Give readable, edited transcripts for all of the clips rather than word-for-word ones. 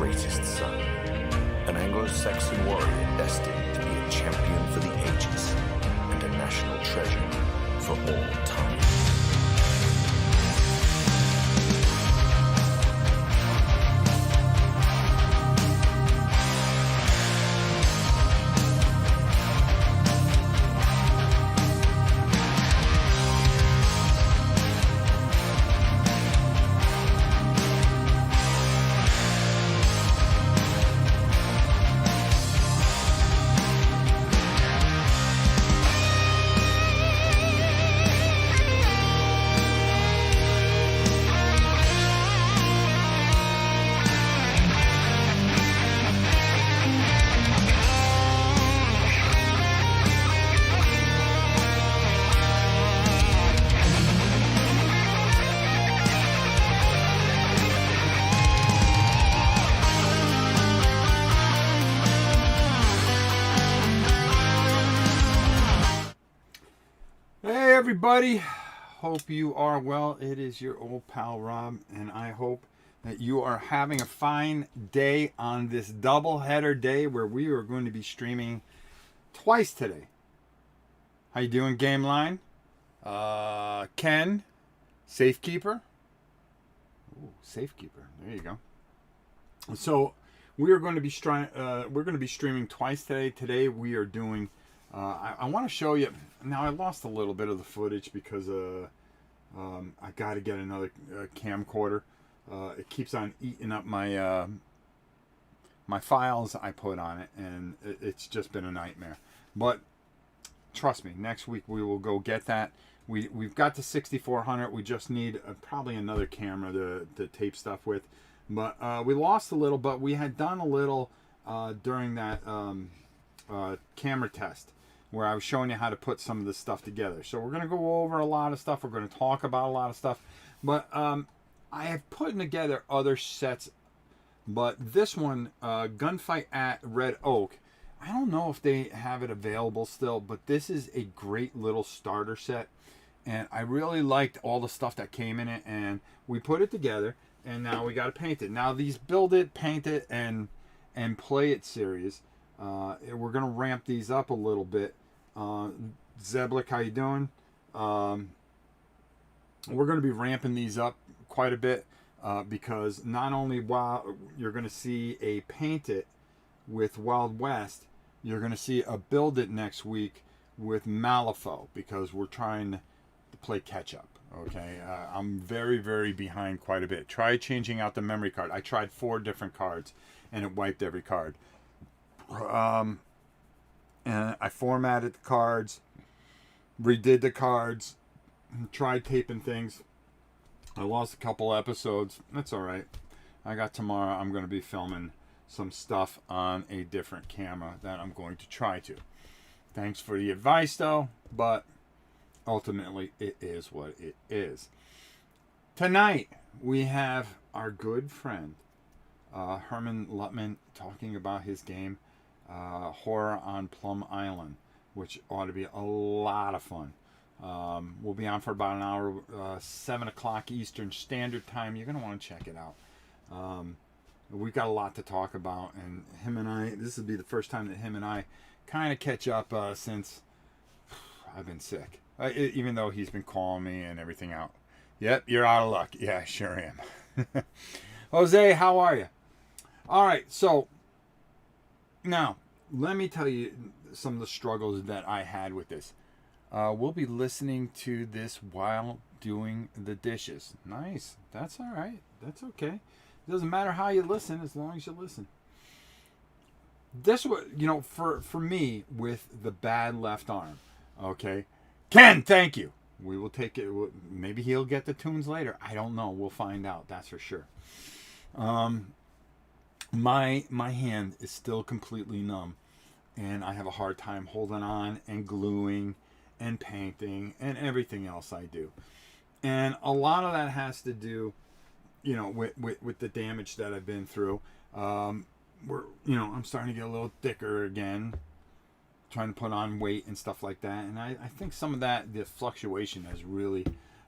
greatest son, an Anglo-Saxon warrior destined to be a champion for the ages and a national treasure for all time. Everybody, hope you are well. It is your old pal Rob, and I hope that you are having a fine day on this double header day where we are going to be streaming twice today. How you doing, Game Line? Ken, Safekeeper. Ooh, Safekeeper. There you go. So we are going to be streaming twice today. Today we are doing. I want to show you. Now I lost a little bit of the footage because I got to get another camcorder. It keeps on eating up my my files I put on it, and it's just been a nightmare. But trust me, next week we will go get that. We've got the 6400. We just need probably another camera to tape stuff with. But we lost a little, but we had done a little during that camera test, where I was showing you how to put some of this stuff together. So we're going to go over a lot of stuff. We're going to talk about a lot of stuff. But I have put together other sets. But this one, Gunfight at Red Oak, I don't know if they have it available still, but this is a great little starter set. And I really liked all the stuff that came in it. And we put it together, and now we got to paint it. Now these build it, paint it, and play it series, we're going to ramp these up a little bit. Zeblik, how you doing? We're going to be ramping these up quite a bit because not only while you're going to see a paint it with Wild West, you're going to see a build it next week with Malifaux, because we're trying to play catch up. Okay, I'm very, very behind quite a bit. Try changing out the memory card. I tried 4 different cards and it wiped every card. And I formatted the cards, redid the cards, tried taping things. I lost a couple episodes. That's all right. I got tomorrow. I'm going to be filming some stuff on a different camera that I'm going to try to. Thanks for the advice, though, but ultimately it is what it is. Tonight, we have our good friend, Herman Lutman, talking about his game, Horror on Plum Island, which ought to be a lot of fun. We'll be on for about an hour, 7 o'clock Eastern Standard Time. You're going to want to check it out. We've got a lot to talk about, and him and I, this will be the first time that him and I kind of catch up since I've been sick. Even though he's been calling me and everything out. Yep, you're out of luck. Yeah, I sure am. Jose, how are you? All right, so now let me tell you some of the struggles that I had with this. We'll be listening to this while doing the dishes. Nice. That's all right. That's okay. It doesn't matter how you listen as long as you listen. This was, for me, with the bad left arm, okay? Ken, thank you. We will take it. Maybe he'll get the tunes later. I don't know. We'll find out. That's for sure. My hand is still completely numb, and I have a hard time holding on and gluing and painting and everything else I do. And a lot of that has to do, with the damage that I've been through. I'm starting to get a little thicker again, trying to put on weight and stuff like that. And I think some of that, the fluctuation has really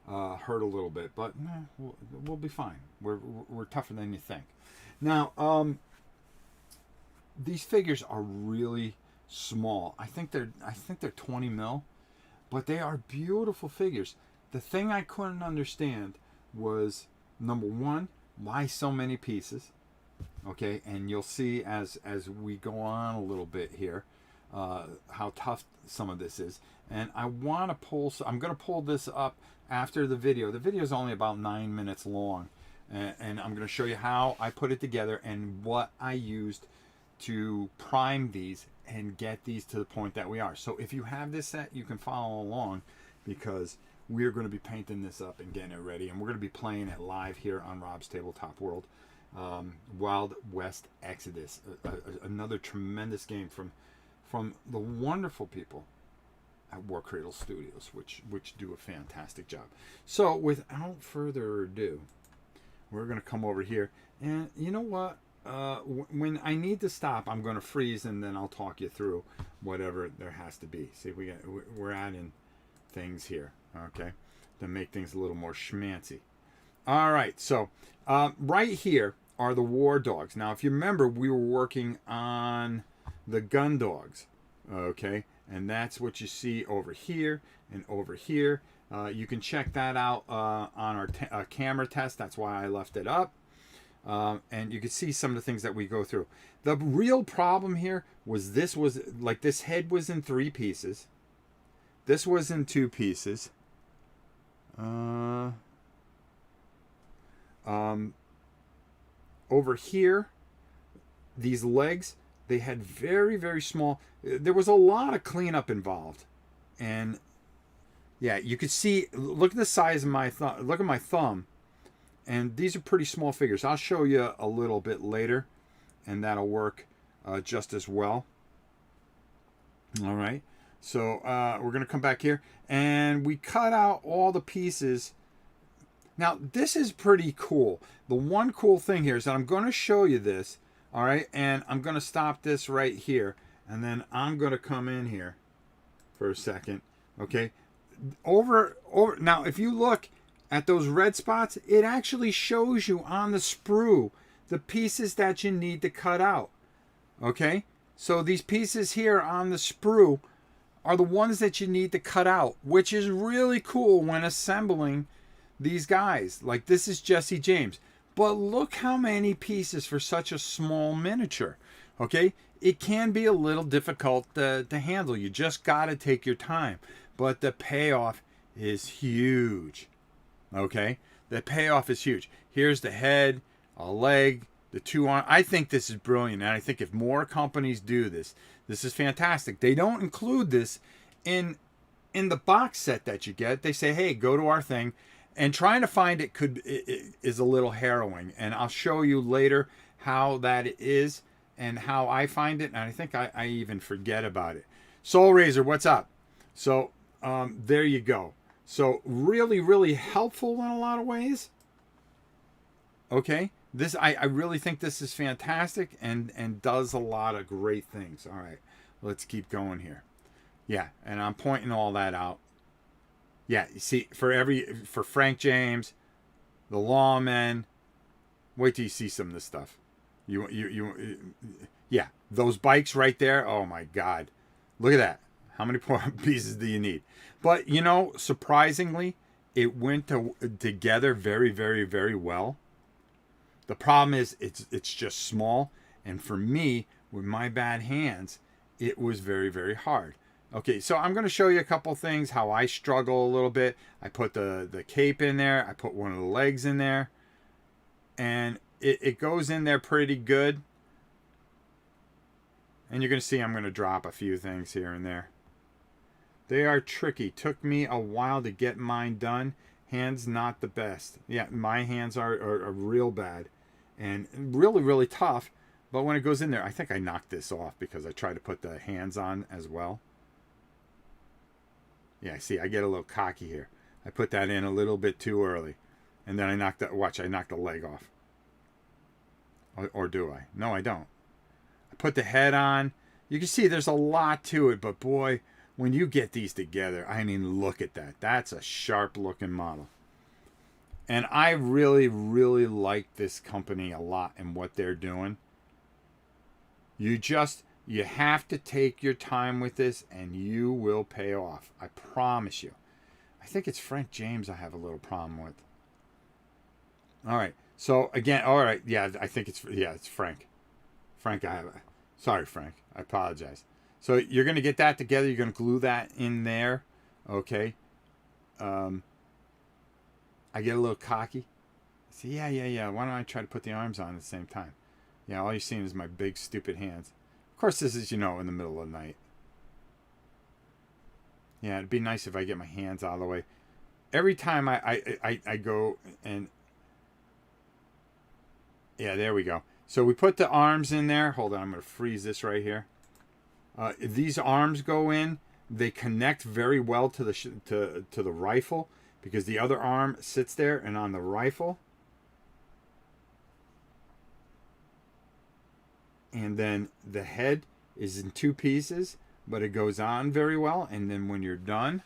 hurt a little bit, but we'll be fine. We're tougher than you think. Now, these figures are really small. I think they're 20 mil, but they are beautiful figures. The thing I couldn't understand was, number one, why so many pieces? Okay, and you'll see as we go on a little bit here how tough some of this is. And I want to pull. So I'm going to pull this up after the video. The video is only about 9 minutes long, and I'm going to show you how I put it together and what I used to prime these and get these to the point that we are. So if you have this set, you can follow along, because we're going to be painting this up and getting it ready, and we're going to be playing it live here on Rob's Tabletop World. Wild West Exodus, another tremendous game from the wonderful people at War Cradle Studios, which do a fantastic job. So without further ado, we're going to come over here, and you know what? When I need to stop, I'm going to freeze, and then I'll talk you through whatever there has to be. See, we're adding things here, okay, to make things a little more schmancy. All right, so right here are the war dogs. Now, if you remember, we were working on the gun dogs, okay, and that's what you see over here and over here. You can check that out on our camera test. That's why I left it up. And you can see some of the things that we go through. The real problem here was this head was in 3 pieces. This was in 2 pieces. Over here, these legs, they had very, very small. There was a lot of cleanup involved. And yeah, you could see, look at the size of my thumb. Look at my thumb. And these are pretty small figures. I'll show you a little bit later, and that'll work just as well. All right. So we're going to come back here, and we cut out all the pieces. Now, this is pretty cool. The one cool thing here is that I'm going to show you this, all right? And I'm going to stop this right here, and then I'm going to come in here for a second, okay? Over. Now, if you look at those red spots, it actually shows you on the sprue the pieces that you need to cut out, okay? So these pieces here on the sprue are the ones that you need to cut out, which is really cool when assembling these guys. Like, this is Jesse James. But look how many pieces for such a small miniature, okay? It can be a little difficult to handle. You just got to take your time. But the payoff is huge, okay? The payoff is huge. Here's the head, a leg, the 2 arms. I think this is brilliant, and I think if more companies do this, this is fantastic. They don't include this in the box set that you get. They say, hey, go to our thing. And trying to find it is a little harrowing. And I'll show you later how that is and how I find it. And I think I even forget about it. Soul Razor, what's up? So there you go. So really, really helpful in a lot of ways. Okay. This I really think this is fantastic and does a lot of great things. All right. Let's keep going here. Yeah. And I'm pointing all that out. Yeah, you see, for Frank James, the Lawmen, wait till you see some of this stuff. Yeah, those bikes right there. Oh my God, look at that. How many pieces do you need? But you know, surprisingly, it went together very, very, very well. The problem is it's just small, and for me, with my bad hands, it was very, very hard. Okay, so I'm going to show you a couple things, how I struggle a little bit. I put the cape in there. I put one of the legs in there. And it goes in there pretty good. And you're going to see I'm going to drop a few things here and there. They are tricky. Took me a while to get mine done. Hands not the best. Yeah, my hands are real bad. And really, really tough. But when it goes in there, I think I knocked this off because I tried to put the hands on as well. Yeah, see, I get a little cocky here. I put that in a little bit too early. And then I knocked the leg off. Or do I? No, I don't. I put the head on. You can see there's a lot to it, but boy, when you get these together, I mean, look at that. That's a sharp looking model. And I really, really like this company a lot and what they're doing. You have to take your time with this and you will pay off. I promise you. I think it's Frank James I have a little problem with. All right. So again, all right. Yeah, I think it's Frank. Frank, sorry, Frank. I apologize. So you're going to get that together. You're going to glue that in there. Okay. I get a little cocky. I say, yeah. Why don't I try to put the arms on at the same time? Yeah, all you're seeing is my big, stupid hands. Of course, this is, in the middle of the night. Yeah, it'd be nice if I get my hands out of the way. Every time I go and... Yeah, there we go. So we put the arms in there. Hold on, I'm going to freeze this right here. These arms go in. They connect very well to the rifle because the other arm sits there and on the rifle. And then the head is in two pieces, but it goes on very well. And then when you're done,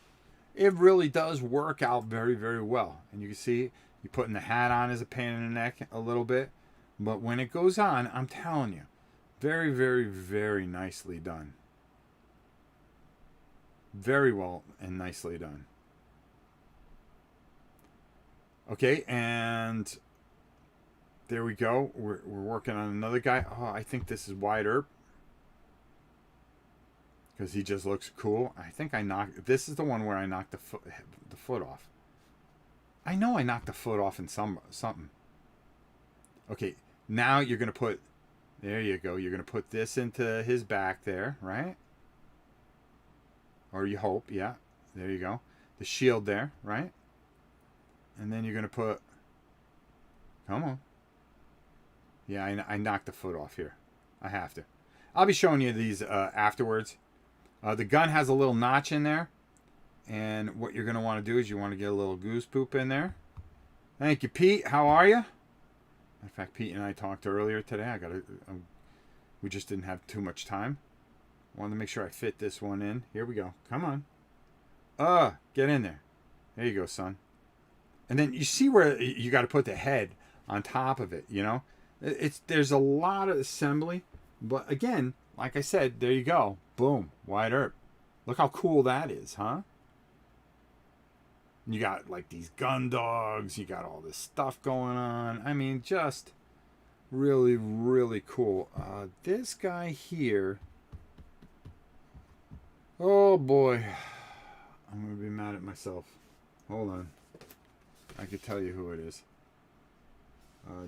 it really does work out very, very well. And you can see you're putting the hat on as a pain in the neck a little bit. But when it goes on, I'm telling you, very, very, very nicely done. Very well and nicely done. Okay, and there we go. We're working on another guy. Oh, I think this is Wyatt Earp. Because he just looks cool. I think this is the one where I knocked the foot off. I know I knocked the foot off in something. Okay, now you're going to put... There you go. You're going to put this into his back there, right? Or you hope, yeah. There you go. The shield there, right? And then you're going to put... Come on. Yeah, I knocked the foot off here. I have to. I'll be showing you these afterwards. The gun has a little notch in there. And what you're going to want to do is you want to get a little goose poop in there. Thank you, Pete. How are you? In fact, Pete and I talked earlier today. We just didn't have too much time. Wanted to make sure I fit this one in. Here we go. Come on. Get in there. There you go, son. And then you see where you got to put the head on top of it, There's a lot of assembly. But again, like I said, there you go. Boom. Wyatt Earp. Look how cool that is, huh? You got like these gun dogs. You got all this stuff going on. I mean, just really, really cool. This guy here. Oh boy. I'm going to be mad at myself. Hold on. I could tell you who it is.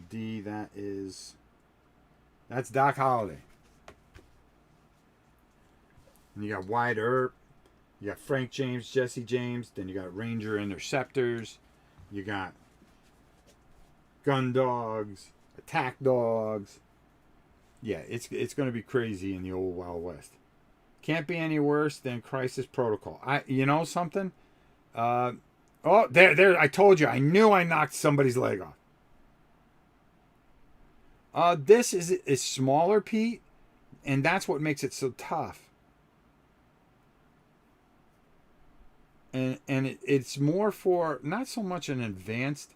D, that's Doc Holliday. And you got Wyatt Earp. You got Frank James, Jesse James. Then you got Ranger Interceptors. You got gun dogs, attack dogs. Yeah, it's going to be crazy in the old Wild West. Can't be any worse than Crisis Protocol. Something? There! I told you. I knew I knocked somebody's leg off. This is smaller, Pete, and that's what makes it so tough. And it's more for not so much an advanced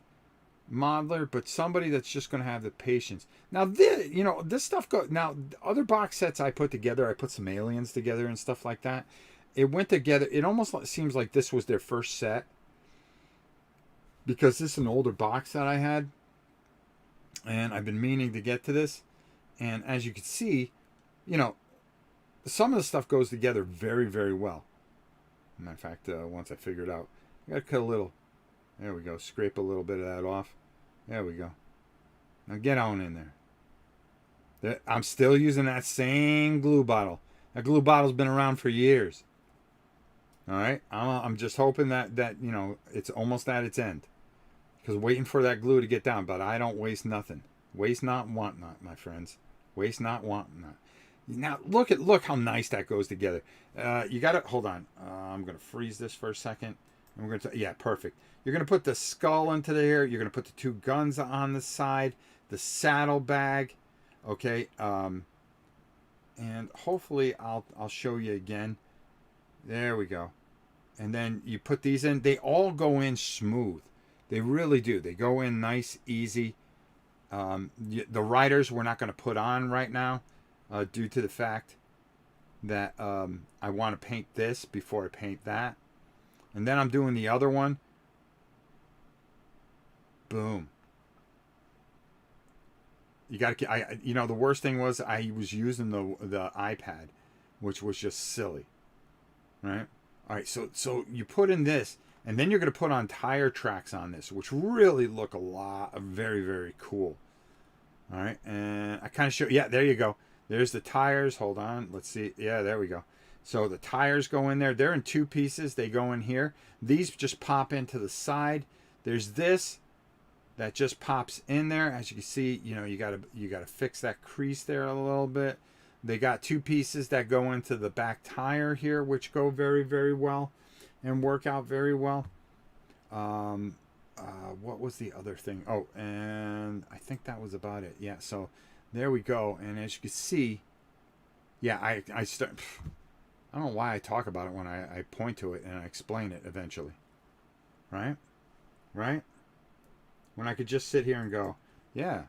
modeler, but somebody that's just going to have the patience. Now, this stuff now, other box sets I put together, I put some aliens together and stuff like that. It went together. It almost seems like this was their first set. Because this is an older box that I had. And I've been meaning to get to this. And as you can see, some of the stuff goes together very, very well. Matter of fact, once I figure it out, I got to cut a little. There we go. Scrape a little bit of that off. There we go. Now get on in there. I'm still using that same glue bottle. That glue bottle's been around for years. All right. I'm just hoping that it's almost at its end. Because waiting for that glue to get down. But I don't waste nothing. Waste not, want not, my friends. Waste not, want not. Now look how nice that goes together. You got to hold on. I'm gonna freeze this for a second. And we're gonna perfect. You're gonna put the skull into there. You're gonna put the two guns on the side, the saddlebag. Okay. And hopefully I'll show you again. There we go. And then you put these in. They all go in smooth. They really do. They go in nice, easy. The riders we're not going to put on right now due to the fact that I want to paint this before I paint that. And then I'm doing the other one. Boom. You got to, the worst thing was I was using the iPad, which was just silly. Right? All right, so you put in this, and then you're going to put on tire tracks on this, which really look very, very cool. All right, and I kind of show, yeah, there you go. There's the tires. Hold on, let's see. Yeah, there we go. So the tires go in there. They're in two pieces. They go in here. These just pop into the side. There's this that just pops in there. As you can see, you gotta fix that crease there a little bit. They got two pieces that go into the back tire here, which go very, very well and work out very well. What was the other thing? Oh, and I think that was about it. Yeah, so there we go. And as you can see, yeah, I don't know why I talk about it when I point to it and I explain it eventually. Right? Right? When I could just sit here and go, yeah.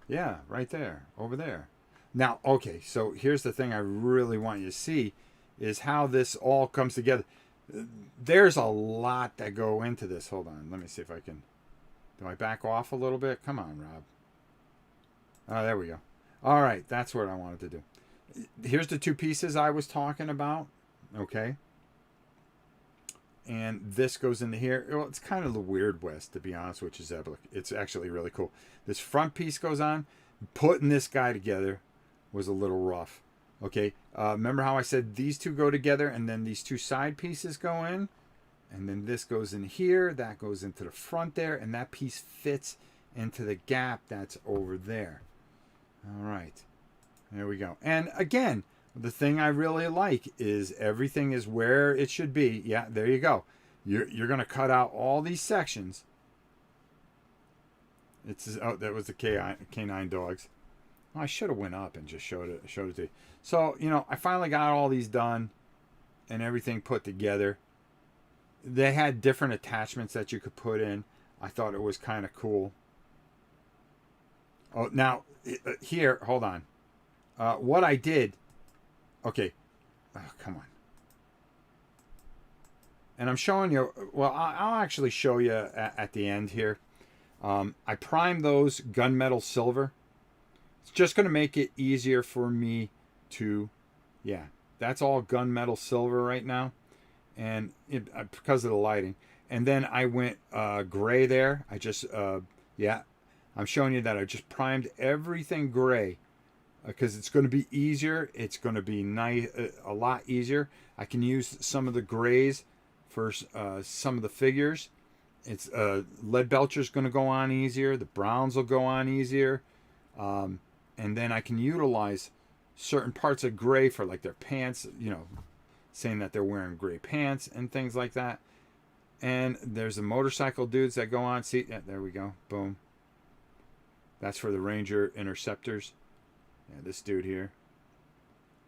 Yeah, right there, over there. Now, okay, so here's the thing I really want you to see is how this all comes together. There's a lot that go into this. Hold on, let me see if I can. Do I back off a little bit? Come on, Rob. Oh, there we go. All right, that's what I wanted to do. Here's the two pieces I was talking about. Okay. And this goes into here. Well, it's kind of the Weird West, to be honest with you, Zeblik. It's actually really cool. This front piece goes on. Putting this guy together was a little rough. Okay, remember how I said these two go together and then these two side pieces go in? And then this goes in here, that goes into the front there, and that piece fits into the gap that's over there. All right, there we go. And again, the thing I really like is everything is where it should be. Yeah, there you go. You're going to cut out all these sections. Oh, that was the canine dogs. Well, I should have went up and just showed it to you. So, I finally got all these done and everything put together. They had different attachments that you could put in. I thought it was kind of cool. Oh, now, here, hold on. What I did, okay. Oh, come on. And I'm showing you, well, I'll actually show you at the end here. I primed those gunmetal silver. It's just going to make it easier for me to, yeah, that's all gunmetal silver right now. And because of the lighting. And then I went gray there. I just, yeah, I'm showing you that I just primed everything gray because it's going to be easier. It's going to be nice, a lot easier. I can use some of the grays for some of the figures. It's lead belcher's going to go on easier. The browns will go on easier. And then I can utilize certain parts of gray for like their pants, saying that they're wearing gray pants and things like that. And there's the motorcycle dudes that go on. See, yeah, there we go. Boom. That's for the Ranger Interceptors. Yeah, this dude here.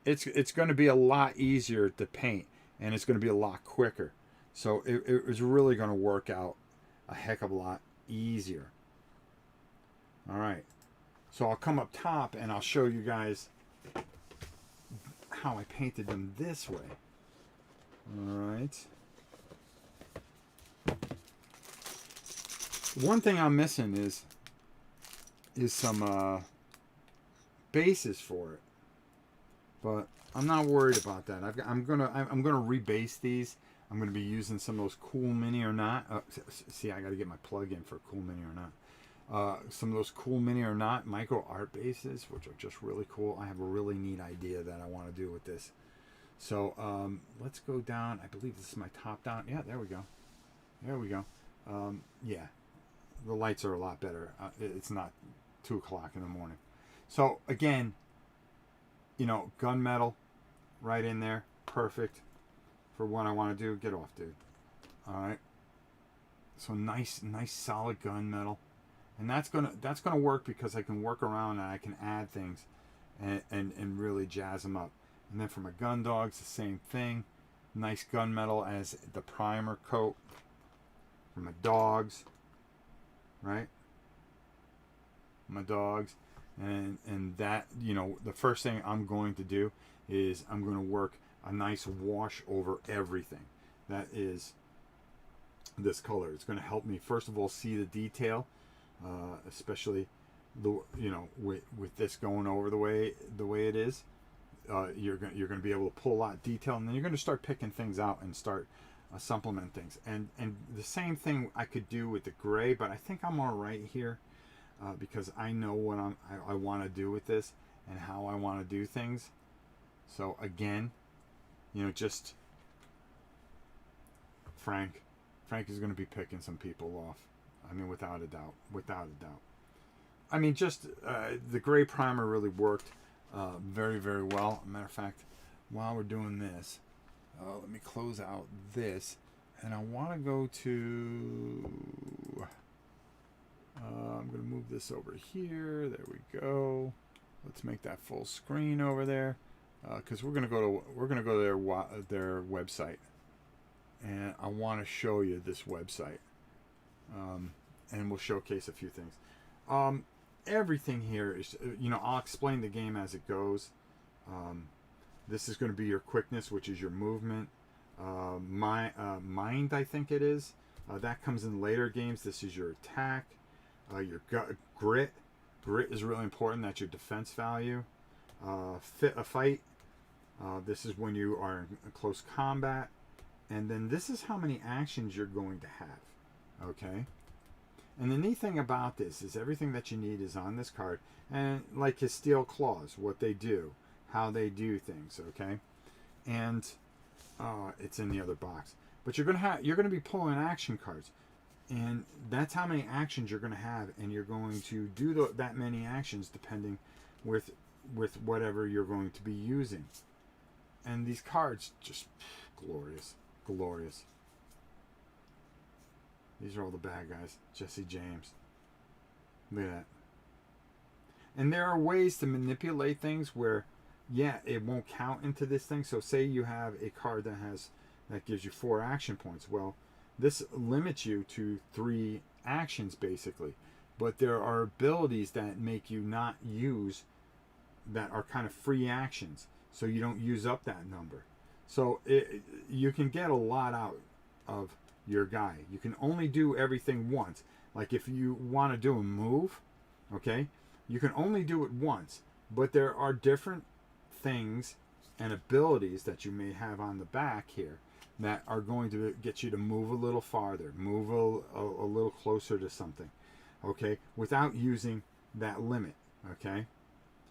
It's going to be a lot easier to paint, and it's going to be a lot quicker. So it was really going to work out a heck of a lot easier. All right. So I'll come up top and I'll show you guys how I painted them this way. All right. One thing I'm missing is some bases for it, but I'm not worried about that. I'm gonna rebase these. I'm gonna be using some of those Cool Mini or Not. See, I got to get my plug in for Cool Mini or Not. Some of those Cool Mini or Not micro art bases, which are just really cool. I have a really neat idea that I want to do with this. So let's go down. I believe this is my top down. Yeah, there we go. There we go. Yeah, the lights are a lot better. It's not 2 o'clock in the morning. So again, gunmetal right in there. Perfect for what I want to do. Get off, dude. All right. So nice solid gunmetal. And that's gonna work because I can work around and I can add things and really jazz them up. And then for my gun dogs, the same thing. Nice gunmetal as the primer coat. for my dogs, right? My dogs. And that, you know, the first thing I'm going to do is I'm going to work a nice wash over everything. That is this color. It's going to help me, first of all, see the detail, especially the, you know, with this going over the way it is. You're going to be able to pull a lot of detail, and then you're going to start picking things out and start supplement things. And the same thing I could do with the gray, but I think I'm all right here. Because I know what I want to do with this and how I want to do things. So again, you know, just Frank is going to be picking some people off. I mean, without a doubt. I mean, just the gray primer really worked very, very well. Matter of fact, while we're doing this, let me close out this, and I want to go to. I'm going to move this over here. There we go. Let's make that full screen over there, because we're going to go to their website, and I want to show you this website, and we'll showcase a few things. Everything here is, you know, I'll explain the game as it goes. This is going to be your quickness, which is your movement. Mind, I think it is. That comes in later games. This is your attack. Your grit is really important. That's your defense value. Fight. This is when you are in close combat, and then this is how many actions you're going to have. Okay. And the neat thing about this is everything that you need is on this card, and like his steel claws, what they do, how they do things. Okay. And it's in the other box. But you're gonna be pulling action cards. And that's how many actions you're going to have, and you're going to do that many actions depending with whatever you're going to be using. And these cards, just glorious. These are all the bad guys. Jesse James. Look at that. And there are ways to manipulate things where, yeah, it won't count into this thing. So say you have a card that gives you 4 action points. Well, this limits you to 3 actions, basically. But there are abilities that make you not use, that are kind of free actions, so you don't use up that number. So you can get a lot out of your guy. You can only do everything once. Like if you want to do a move, okay, you can only do it once. But there are different things and abilities that you may have on the back here that are going to get you to move a little farther, move a little closer to something, okay, without using that limit, okay,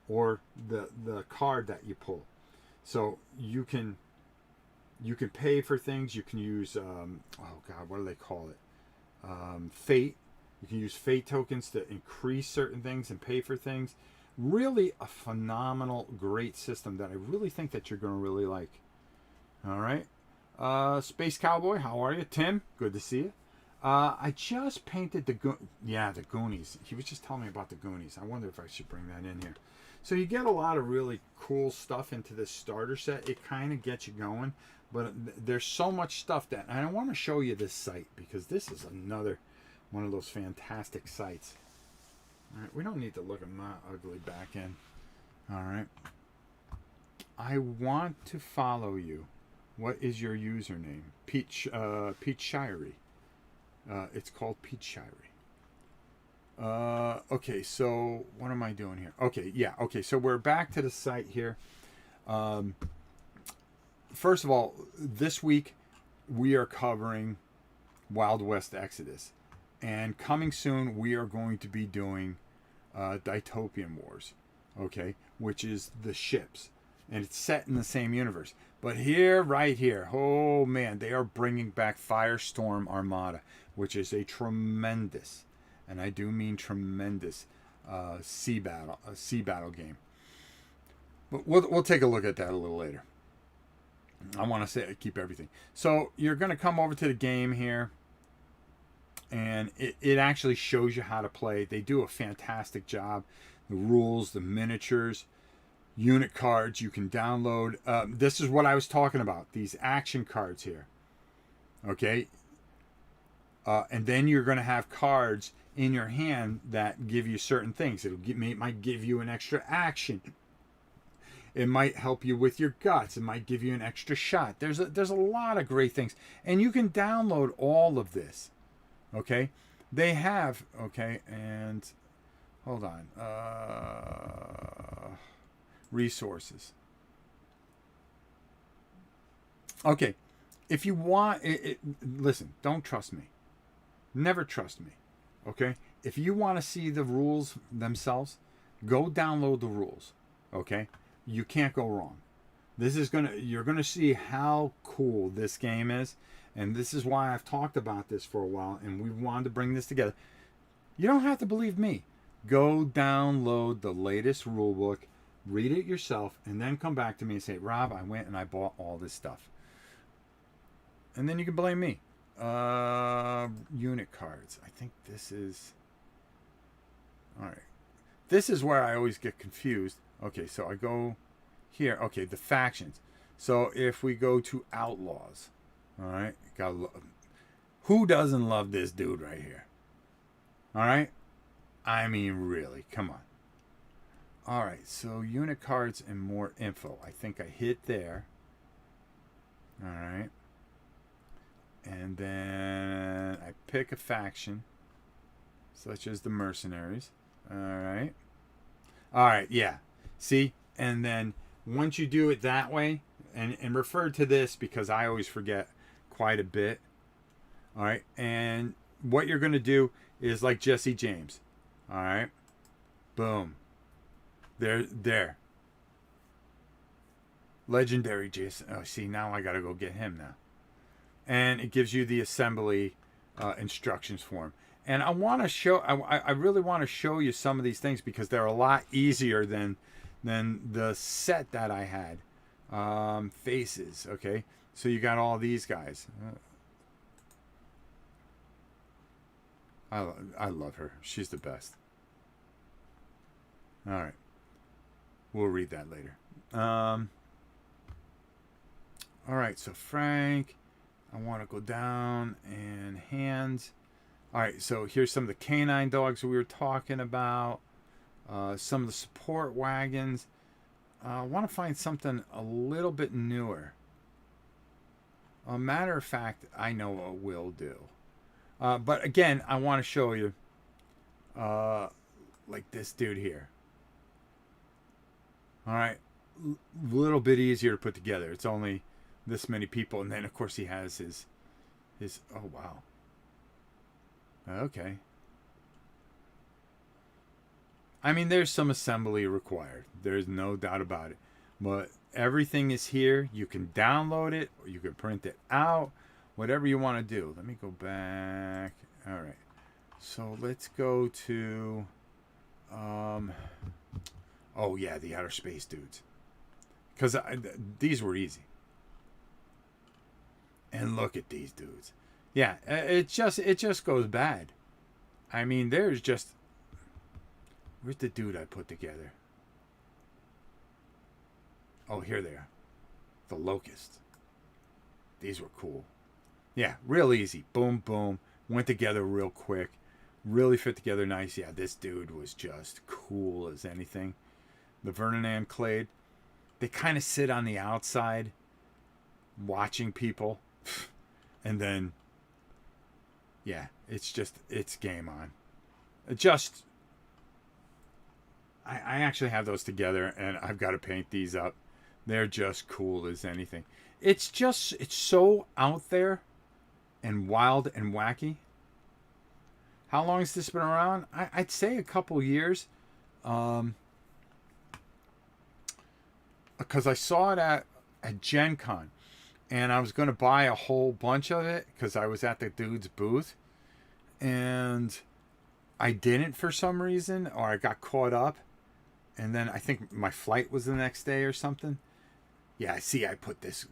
or the card that you pull. So you can pay for things. You can use what do they call it? Fate. You can use fate tokens to increase certain things and pay for things. Really a phenomenal, great system that I really think that you're going to really like. All right. Space Cowboy, how are you? Tim, good to see you. I just painted the Goonies. He was just telling me about the Goonies. I wonder if I should bring that in here. So you get a lot of really cool stuff into this starter set. It kind of gets you going, but there's so much stuff that, and I want to show you this site because this is another one of those fantastic sites. All right, we don't need to look at my ugly back end. All right. I want to follow you. What is your username? Pete Shirey. It's called Pete Shirey. Okay, so what am I doing here? Okay, yeah. Okay, so we're back to the site here. First of all, this week we are covering Wild West Exodus. And coming soon, we are going to be doing Dytopian Wars, okay, which is the ships. And it's set in the same universe. But here, right here, oh man, they are bringing back Firestorm Armada, which is a tremendous, and I do mean tremendous, sea battle game. But we'll take a look at that a little later. I want to keep everything. So you're going to come over to the game here, and it actually shows you how to play. They do a fantastic job. The rules, the miniatures, unit cards you can download. This is what I was talking about. These action cards here. Okay. And then you're going to have cards in your hand that give you certain things. Might give you an extra action. It might help you with your guts. It might give you an extra shot. There's a lot of great things. And you can download all of this. Okay? They have, okay, and hold on. Resources. Okay. If you want, listen, don't trust me. Never trust me. Okay? If you want to see the rules themselves, go download the rules. Okay? You can't go wrong. You're gonna see how cool this game is, and this is why I've talked about this for a while, and we wanted to bring this together. You don't have to believe me. Go download the latest rulebook, read it yourself, and then come back to me and say, Rob, I went and I bought all this stuff. And then you can blame me. Unit cards. I think this is... Alright. This is where I always get confused. Okay, so I go here. Okay, the factions. So if we go to Outlaws. Alright. Who doesn't love this dude right here? Alright. I mean, really. Come on. Alright, so unit cards and more info. I think I hit there. Alright. And then I pick a faction. Such as the Mercenaries. Alright. Alright, yeah. See? And then once you do it that way, and refer to this because I always forget quite a bit. Alright. And what you're going to do is like Jesse James. Alright. Boom. There. Legendary Jason. Oh, see, now I got to go get him now. And it gives you the assembly instructions for him. And I want to show, I really want to show you some of these things because they're a lot easier than the set that I had. Faces, okay? So you got all these guys. I love her. She's the best. All right. We'll read that later. All right, so Frank, I want to go down and hands. All right, so here's some of the canine dogs we were talking about. Some of the support wagons. I want to find something a little bit newer. A matter of fact, I know what we'll do. But again, I want to show you like this dude here. All right, a little bit easier to put together. It's only this many people, and then of course he has his. Oh wow. Okay. I mean, there's some assembly required. There's no doubt about it. But everything is here. You can download it, or you can print it out. Whatever you want to do. Let me go back. All right. So let's go to... oh, yeah, the outer space dudes. Because these were easy. And look at these dudes. Yeah, it just goes bad. I mean, there's just... Where's the dude I put together? Oh, here they are. The Locusts. These were cool. Yeah, real easy. Boom, boom. Went together real quick. Really fit together nice. Yeah, this dude was just cool as anything. The Vernon Clade. They kind of sit on the outside watching people. And then, yeah, it's game on. I actually have those together, and I've got to paint these up. They're just cool as anything. It's so out there and wild and wacky. How long has this been around? I'd say a couple years. Because I saw it at Gen Con. And I was going to buy a whole bunch of it because I was at the dude's booth. And I didn't for some reason, or I got caught up. And then I think my flight was the next day or something. Yeah, I put this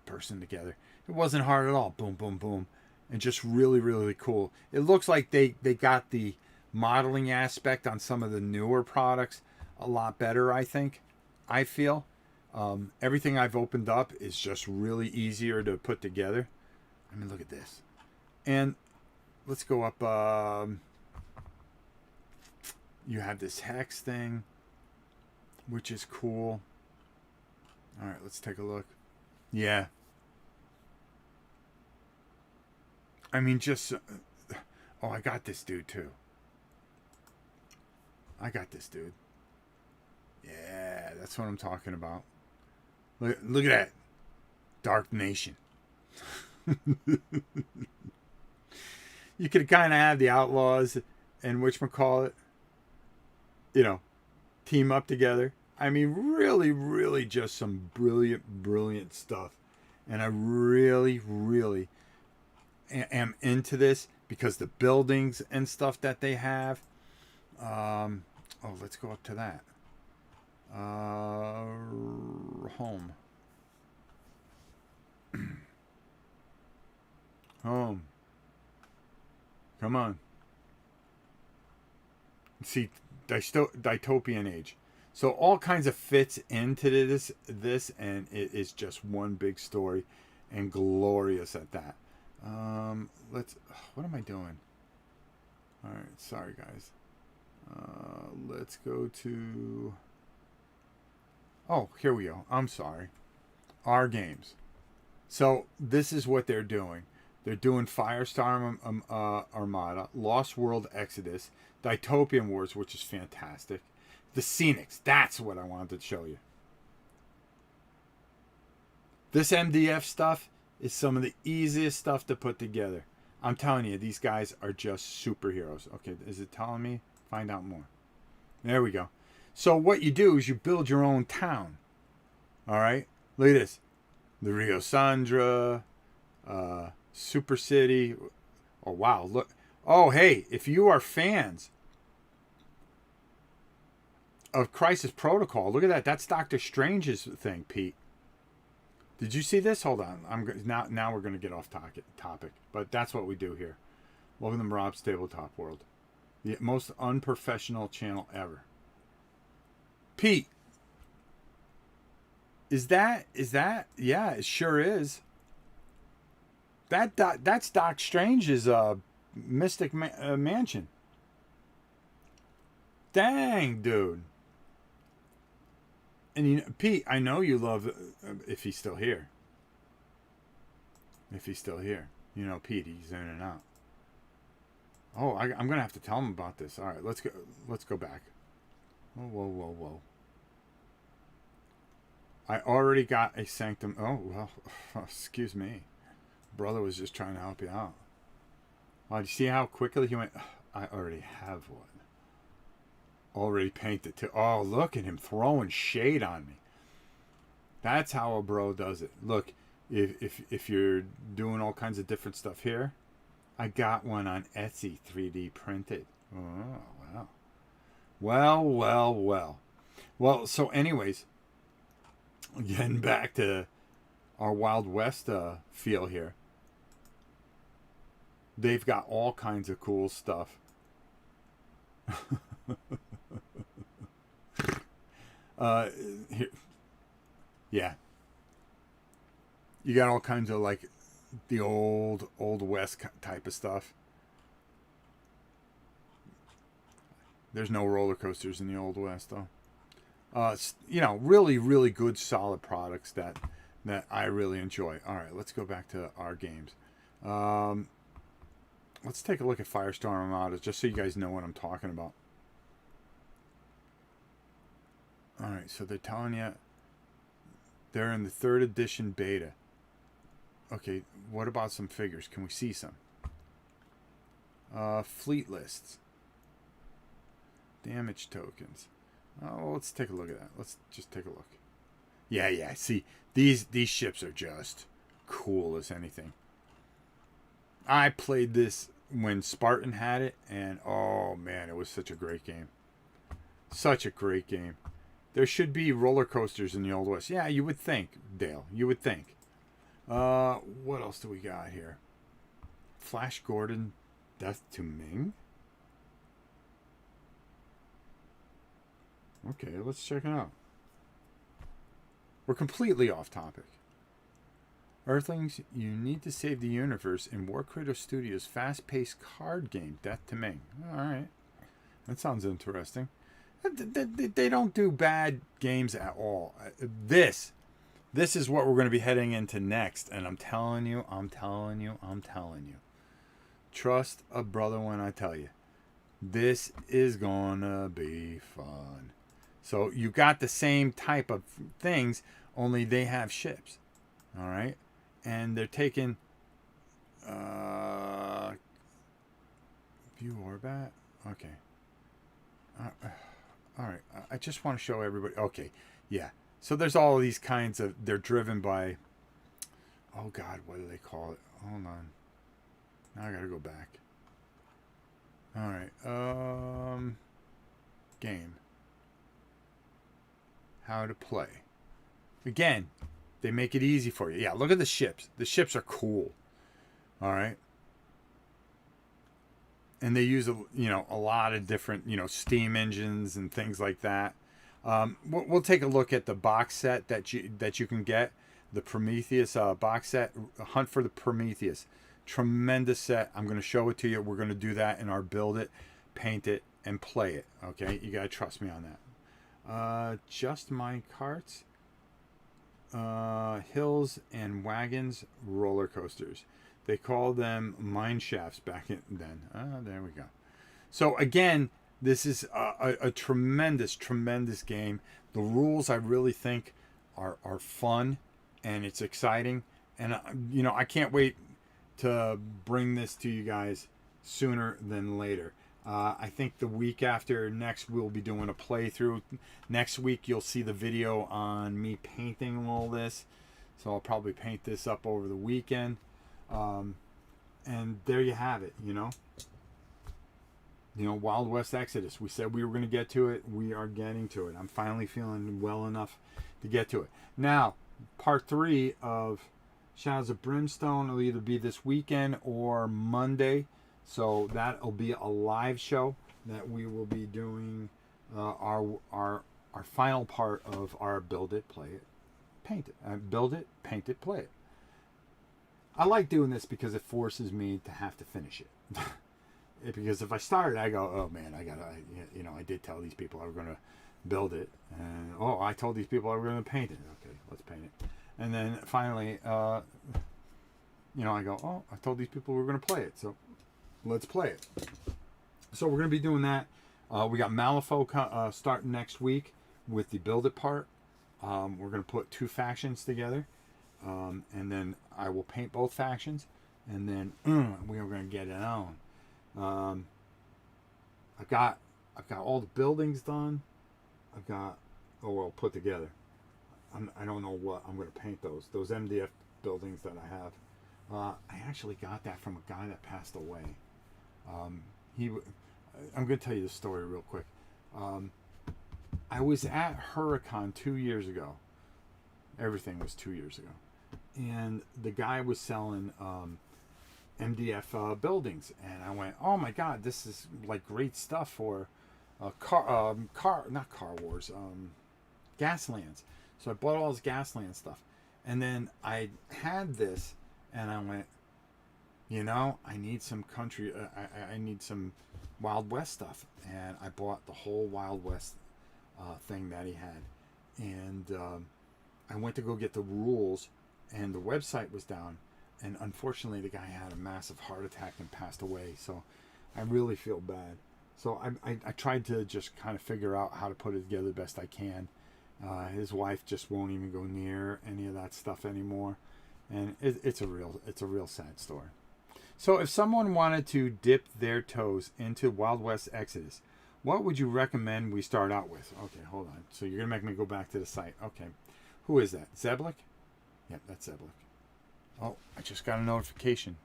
person together. It wasn't hard at all. Boom, boom, boom. And just really, really cool. It looks like they got the modeling aspect on some of the newer products a lot better, I think. I feel. Everything I've opened up is just really easier to put together. I mean, look at this. And let's go up. You have this hex thing, which is cool. All right, let's take a look. Yeah. I mean, just... oh, I got this dude, too. I got this dude. Yeah, that's what I'm talking about. Look at that. Dark Nation. You could kind of have the Outlaws and whatchamacallit, you know, team up together. I mean, really, really just some brilliant, brilliant stuff. And I really, really am into this because the buildings and stuff that they have. Oh, let's go up to that. Home. Home. Come on. See, dystopian age. So all kinds of fits into this, and it is just one big story, and glorious at that. What am I doing? All right, sorry guys. Let's go to... oh, here we go. I'm sorry. Our games. So this is what they're doing. They're doing Firestorm Armada, Lost World Exodus, Dystopian Wars, which is fantastic. The Scenics, that's what I wanted to show you. This MDF stuff is some of the easiest stuff to put together. I'm telling you, these guys are just superheroes. Okay, is it telling me? Find out more. There we go. So what you do is you build your own town. All right? Look at this. The Rio Sandra, Super City. Oh, wow. Look. Oh, hey, if you are fans of Crisis Protocol, look at that. That's Doctor Strange's thing, Pete. Did you see this? Hold on. Now we're going to get off topic. But that's what we do here. Welcome to Rob's Tabletop World. The most unprofessional channel ever. Pete. Is that? Yeah, it sure is. That's Doc Strange's Mystic Mansion. Dang, dude. And you know, Pete, I know you love if he's still here. If he's still here, you know, Pete, he's in and out. Oh, I'm gonna have to tell him about this. All right, let's go back. Whoa. I already got a Sanctum. Oh, well, excuse me. Brother was just trying to help you out. Wow, did you see how quickly he went? I already have one. Already painted too. Oh, look at him throwing shade on me. That's how a bro does it. Look, if you're doing all kinds of different stuff here, I got one on Etsy 3D printed. Oh, wow. Well, so anyways, getting back to our Wild West feel here. They've got all kinds of cool stuff. Here, yeah. You got all kinds of like the old West type of stuff. There's no roller coasters in the Old West though. You know, really, really good, solid products that I really enjoy. All right, let's go back to our games. Let's take a look at Firestorm Armada just so you guys know what I'm talking about. All right, so they're telling you they're in the 3rd edition beta. Okay, what about some figures? Can we see some? Fleet lists. Damage tokens. Oh, let's take a look at that. Let's just take a look. Yeah. See, these ships are just cool as anything. I played this when Spartan had it, and oh man, it was such a great game. Such a great game. There should be roller coasters in the Old West. Yeah, you would think, Dale. You would think. What else do we got here? Flash Gordon, Death to Ming. Okay, let's check it out. We're completely off topic. Earthlings, you need to save the universe in War Cradle Studios' fast-paced card game, Death to Ming. All right. That sounds interesting. They don't do bad games at all. This is what we're going to be heading into next. And I'm telling you. Trust a brother when I tell you. This is going to be fun. So you got the same type of things, only they have ships. All right. And they're taking view Orbat. Okay. All right. I just want to show everybody. Okay. Yeah. So there's all of these kinds of. They're driven by. Oh God, what do they call it? Hold on. Now I gotta go back. All right. Game. How to play. Again. They make it easy for you. Yeah, look at the ships. The ships are cool. All right. And they use a lot of different steam engines and things like that. We'll take a look at the box set that you can get. The Prometheus box set. Hunt for the Prometheus. Tremendous set. I'm going to show it to you. We're going to do that in our build it, paint it, and play it. Okay, you got to trust me on that. Just my carts. Hills and wagons roller coasters. They called them mine shafts back then. There we go. So again, this is a tremendous game. The rules I really think are fun, and it's exciting. And I can't wait to bring this to you guys sooner than later. I think the week after next we'll be doing a playthrough. Next week you'll see the video on me painting all this. So I'll probably paint this up over the weekend. And there you have it, Wild West Exodus. We said we were going to get to it. We are getting to it. I'm finally feeling well enough to get to it. Now, part 3 of Shadows of Brimstone will either be this weekend or Monday. So that'll be a live show that we will be doing our final part of our build it, play it, paint it. Build it, paint it, play it. I like doing this because it forces me to have to finish it. Because if I started, I go, oh man, I did tell these people I were going to build it, and I told these people I were going to paint it. Okay, let's paint it. And then finally, I go, I told these people we were going to play it. So let's play it. So we're going to be doing that. We got Malifaux starting next week with the build it part. We're going to put 2 factions together. And then I will paint both factions. And then we are going to get it on. I've got all the buildings done. I've got put together. I don't know what I'm going to paint those MDF buildings that I have. I actually got that from a guy that passed away. I'm going to tell you the story real quick. I was at Huracan 2 years ago. Everything was 2 years ago. And the guy was selling MDF buildings. And I went, oh my God, this is like great stuff for not Car Wars, Gaslands. So I bought all this Gasland stuff. And then I had this and I went, I need some country, I need some Wild West stuff. And I bought the whole Wild West thing that he had. And I went to go get the rules, and the website was down. And unfortunately, the guy had a massive heart attack and passed away. So I really feel bad. So I tried to just kind of figure out how to put it together the best I can. His wife just won't even go near any of that stuff anymore. And it's a real sad story. So if someone wanted to dip their toes into Wild West Exodus, what would you recommend we start out with? Okay, hold on. So you're going to make me go back to the site. Okay. Who is that? Zeblik? Yep, that's Zeblik. Oh, I just got a notification.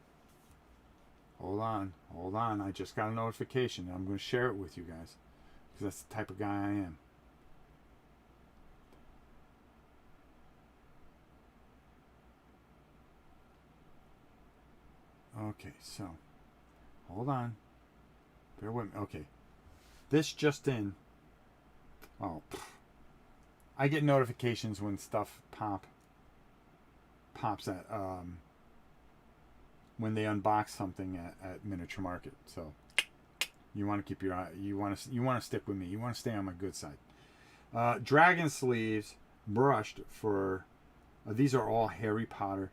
Hold on. I just got a notification. I'm going to share it with you guys. Because that's the type of guy I am. Okay, so. Hold on. Bear with me. Okay. This just in. Oh. I get notifications when stuff pops at when they unbox something at Miniature Market. So you want to keep your eye. You want to stick with me. You want to stay on my good side. Dragon sleeves brushed for. These are all Harry Potter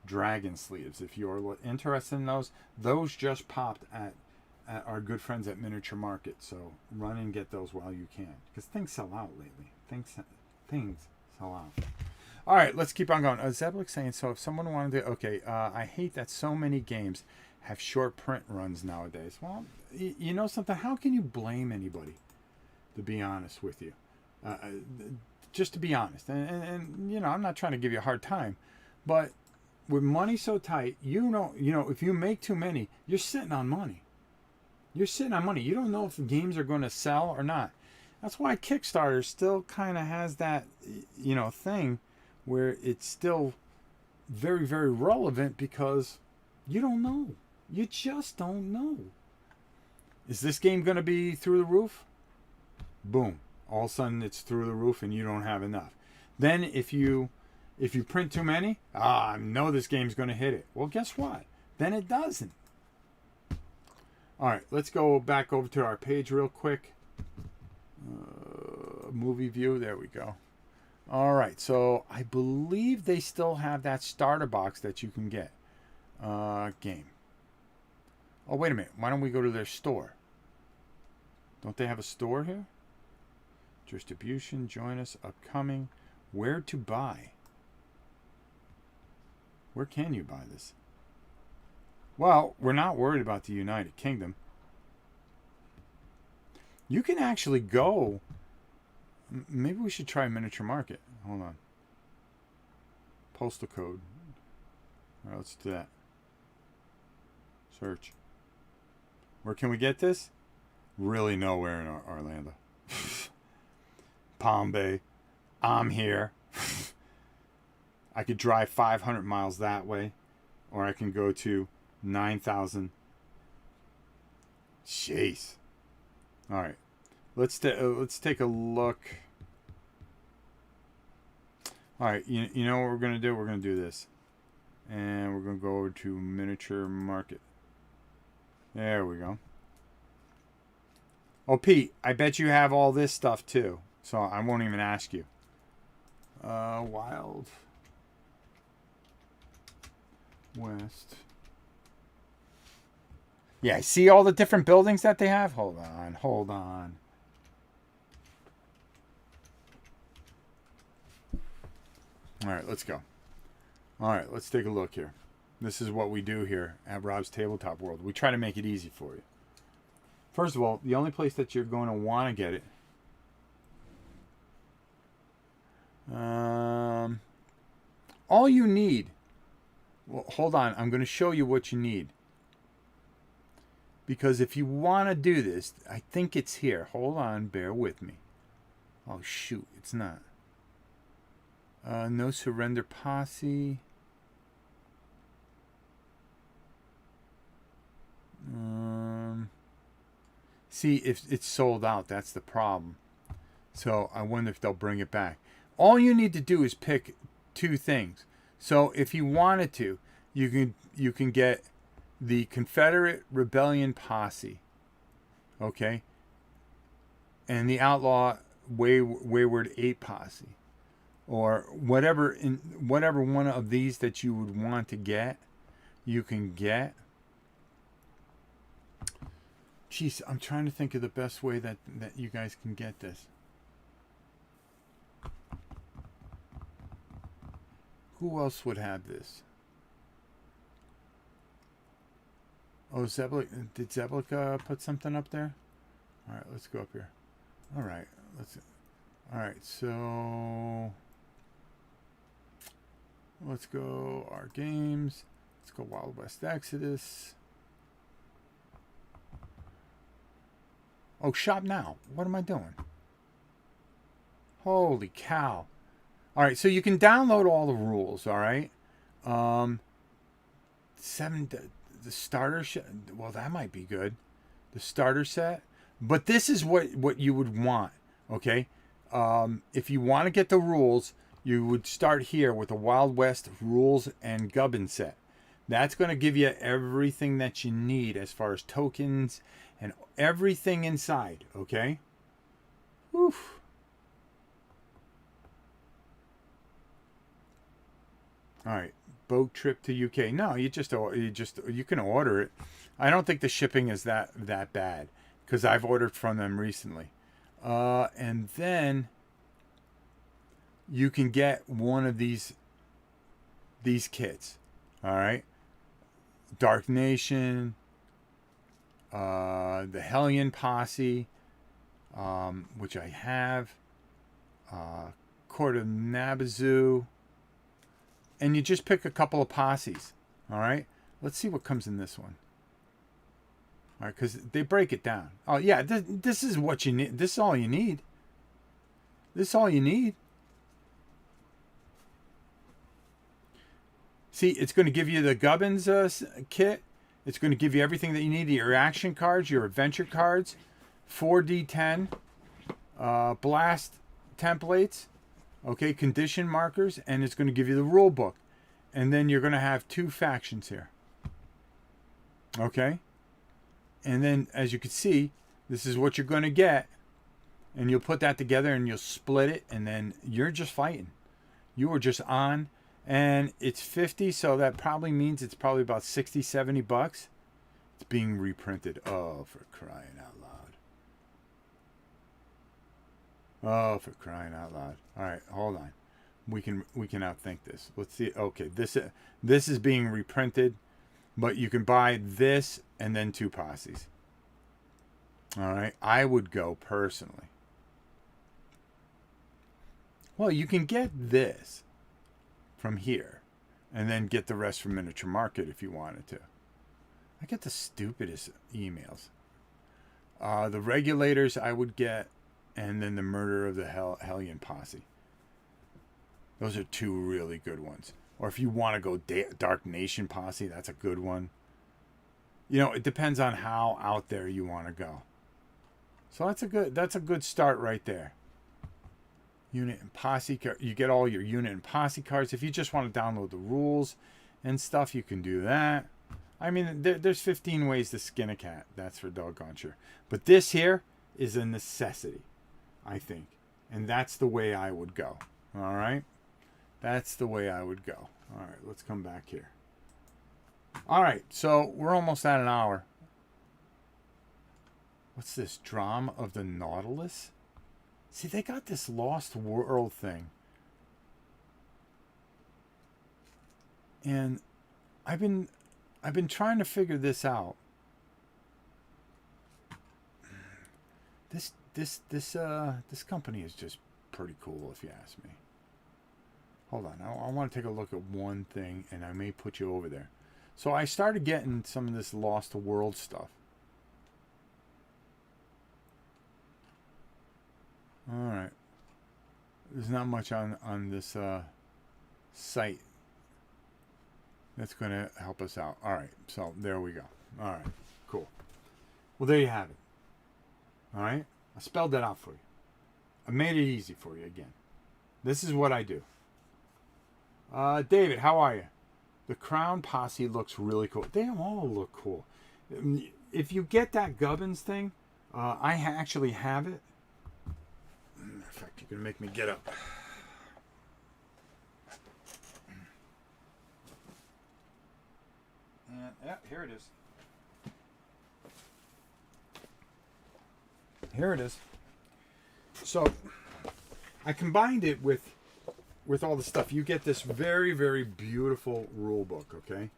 dragon sleeves. If you're interested in those just popped at our good friends at Miniature Market. So run and get those while you can, because things sell out lately. Things sell out. All right, let's keep on going. Zeblik saying, so if someone wanted to, okay, I hate that so many games have short print runs nowadays. Well, you know something? How can you blame anybody, to be honest with you? Just to be honest. And you know, I'm not trying to give you a hard time, but with money so tight, you know, if you make too many, you're sitting on money. You're sitting on money. You don't know if the games are going to sell or not. That's why Kickstarter still kind of has that, you know, thing where it's still very, very relevant, because you don't know. You just don't know. Is this game going to be through the roof? Boom. All of a sudden it's through the roof and you don't have enough. Then if you print too many, I know this game's going to hit it. Well, guess what? Then it doesn't. All right, let's go back over to our page real quick. Movie view. There we go. All right, so I believe they still have that starter box that you can get. Game. Oh, wait a minute. Why don't we go to their store? Don't they have a store here? Distribution, join us, upcoming. Where to buy? Where can you buy this? Well, we're not worried about the United Kingdom. You can actually go. Maybe we should try Miniature Market. Hold on. Postal code. All right, let's do that. Search. Where can we get this? Really nowhere in Orlando. Palm Bay. I'm here. I could drive 500 miles that way, or I can go to 9,000. Jeez. All right. Let's take a look. All right. You know what we're going to do? We're going to do this. And we're going to go over to Miniature Market. There we go. Oh, Pete, I bet you have all this stuff too. So I won't even ask you. Wild West. Yeah, see all the different buildings that they have? Hold on. All right, let's go. All right, let's take a look here. This is what we do here at Rob's Tabletop World. We try to make it easy for you. First of all, the only place that you're going to want to get it. All you need. Well, hold on. I'm going to show you what you need. Because if you want to do this, I think it's here. Hold on. Bear with me. Oh, shoot. It's not. No Surrender Posse. See, if it's sold out, that's the problem. So I wonder if they'll bring it back. All you need to do is pick two things. So if you wanted to, you can get the Confederate Rebellion Posse, okay, and the Outlaw Wayward 8 Posse, or whatever one of these that you would want to get, you can get. Jeez, I'm trying to think of the best way that you guys can get this. Who else would have this? Oh, Zeblik. Did Zeblik put something up there? All right, let's go up here. All right, all right, so let's go our games. Let's go Wild West Exodus. Oh, shop now. What am I doing? Holy cow. All right, so you can download all the rules, all right? The starter set. Well, that might be good. The starter set. But this is what you would want, okay? If you want to get the rules, you would start here with a Wild West rules and gubbin set. That's going to give you everything that you need as far as tokens and everything inside, okay? Oof. All right, boat trip to UK. No, you can order it. I don't think the shipping is that bad because I've ordered from them recently. And then you can get one of these kits. All right, Dark Nation, the Hellion Posse, which I have, Court of Nabazoo, and you just pick a couple of posses. All right, let's see what comes in this one. All right, because they break it down. Oh yeah, this is what you need. This is all you need. This is all you need. See, it's going to give you the Gubbins kit. It's going to give you everything that you need. Your action cards, your adventure cards, 4D10, blast templates, okay, condition markers, and it's going to give you the rule book. And then you're going to have 2 factions here. Okay? And then, as you can see, this is what you're going to get. And you'll put that together and you'll split it, and then you're just fighting. You are just on. And it's 50, so that probably means it's probably about 60, 70 bucks. It's being reprinted. Oh, for crying out loud. Oh, for crying out loud. All right, hold on. We can outthink this. Let's see. Okay, this is being reprinted, but you can buy this and then 2 posses. All right, I would go personally. Well, you can get this from here and then get the rest from Miniature Market if you wanted to. I get the stupidest emails. The Regulators I would get, and then the Murder of the Hellion Posse. Those are 2 really good ones. Or if you want to go Dark Nation Posse, that's a good one. You know, it depends on how out there you want to go. So that's a good start right there. Unit and posse, you get all your unit and posse cards. If you just want to download the rules and stuff, you can do that. I mean, there's 15 ways to skin a cat. That's for doggone sure. But this here is a necessity, I think. And that's the way I would go. All right? That's the way I would go. All right, let's come back here. All right, so we're almost at an hour. What's this? Drama of the Nautilus? See, they got this Lost World thing. And I've been trying to figure this out. This company is just pretty cool, if you ask me. Hold on, I want to take a look at one thing, and I may put you over there. So I started getting some of this Lost World stuff. All right. There's not much on this site that's going to help us out. All right. So there we go. All right. Cool. Well, there you have it. All right. I spelled that out for you. I made it easy for you again. This is what I do. David, how are you? The Crown Posse looks really cool. They all look cool. If you get that Gubbins thing, I actually have it. In fact, you're going to make me get up. And, yeah, here it is. Here it is. So, I combined it with all the stuff. You get this very, very beautiful rule book, okay?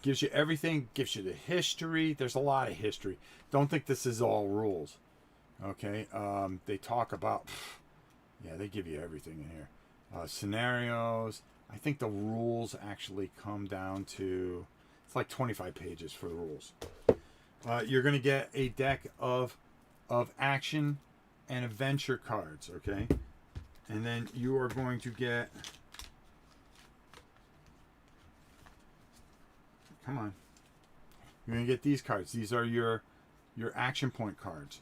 Gives you everything, gives you the history. There's a lot of history. Don't think this is all rules. Okay, they talk about, yeah, they give you everything in here. Scenarios. I think the rules actually come down to, it's like 25 pages for the rules. You're going to get a deck of action and adventure cards, okay? And then you are going to get, come on. You're going to get these cards. These are your action point cards.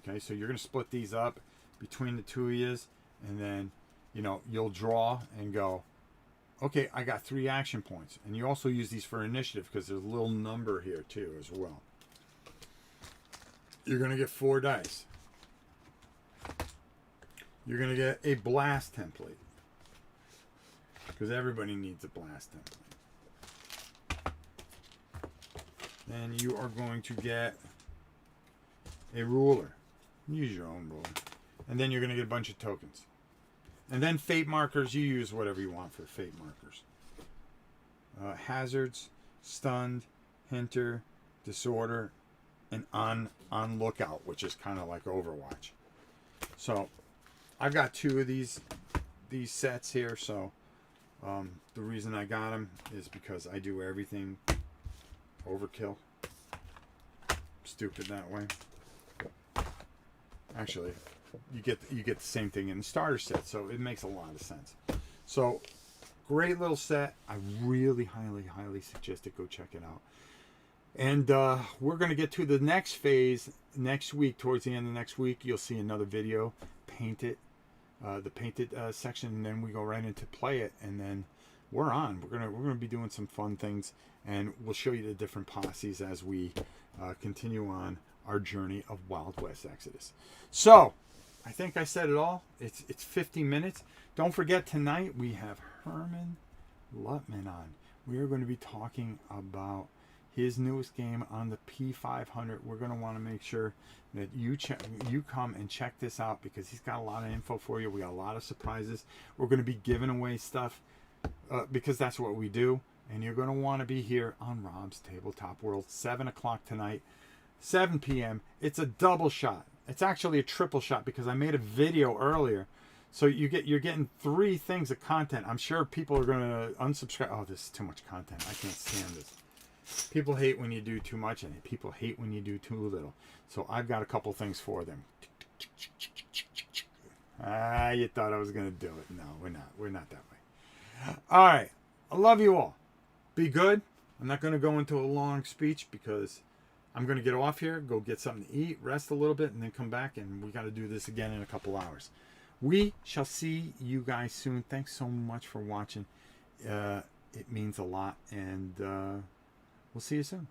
Okay, so you're going to split these up between the 2 of you, and then you know, you'll draw and go, okay, I got 3 action points. And you also use these for initiative because there's a little number here too as well. You're going to get 4 dice. You're going to get a blast template. Because everybody needs a blast template. Then you are going to get a ruler. Use your own ruler. And then you're going to get a bunch of tokens. And then fate markers. You use whatever you want for fate markers. Hazards, stunned, hinter, disorder, and on lookout, which is kind of like Overwatch. So I've got 2 of these sets here. So the reason I got them is because I do everything overkill. Stupid that way. Actually, you get the same thing in the starter set, so it makes a lot of sense. So great little set. I really highly suggest it. Go check it out. And we're going to get to the next phase next week. Towards the end of next week, you'll see another video, paint it, the painted section, and then we go right into play it, and then we're on. We're gonna be doing some fun things, and we'll show you the different posses as we continue on our journey of Wild West Exodus. So I think I said it all. It's 50 minutes. Don't forget, tonight we have Herman Lutman on. We are going to be talking about his newest game on the P500. We're going to want to make sure that you come and check this out because he's got a lot of info for you. We got a lot of surprises. We're going to be giving away stuff because that's what we do. And you're going to want to be here on Rob's Tabletop World, 7 o'clock tonight, 7 p.m. It's a double shot. It's actually a triple shot because I made a video earlier. So you're getting 3 things of content. I'm sure people are going to unsubscribe. Oh, this is too much content. I can't stand this. People hate when you do too much, and people hate when you do too little. So I've got a couple things for them. You thought I was going to do it. No, we're not. We're not that way. All right. I love you all. Be good. I'm not going to go into a long speech because I'm going to get off here, go get something to eat, rest a little bit, and then come back, and we got to do this again in a couple hours. We shall see you guys soon. Thanks so much for watching. It means a lot, and we'll see you soon.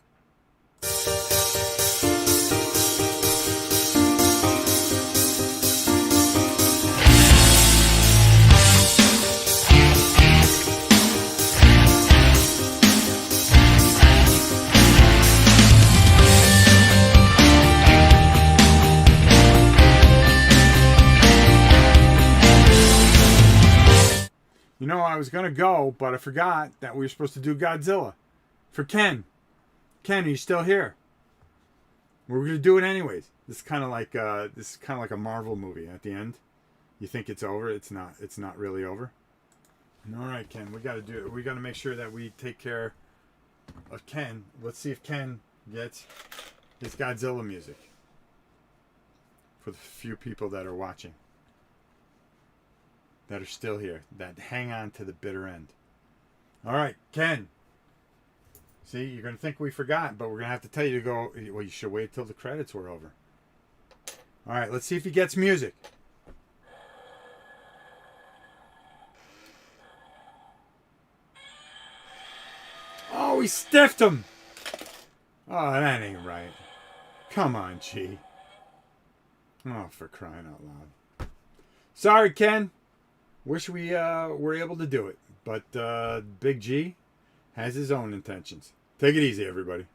You know, I was going to go, but I forgot that we were supposed to do Godzilla for Ken. Ken, are you still here? We're going to do it anyways. This is kind of like a Marvel movie at the end. You think it's over, it's not. It's not really over. All right, Ken, we got to do it. We got to make sure that we take care of Ken. Let's see if Ken gets his Godzilla music for the few people that are watching, that are still here, that hang on to the bitter end. All right, Ken. See, you're going to think we forgot, but we're going to have to tell you to go. Well, you should wait till the credits were over. All right, let's see if he gets music. Oh, he stiffed him. Oh, that ain't right. Come on, G. Oh, for crying out loud. Sorry, Ken. Wish we were able to do it. But Big G has his own intentions. Take it easy, everybody.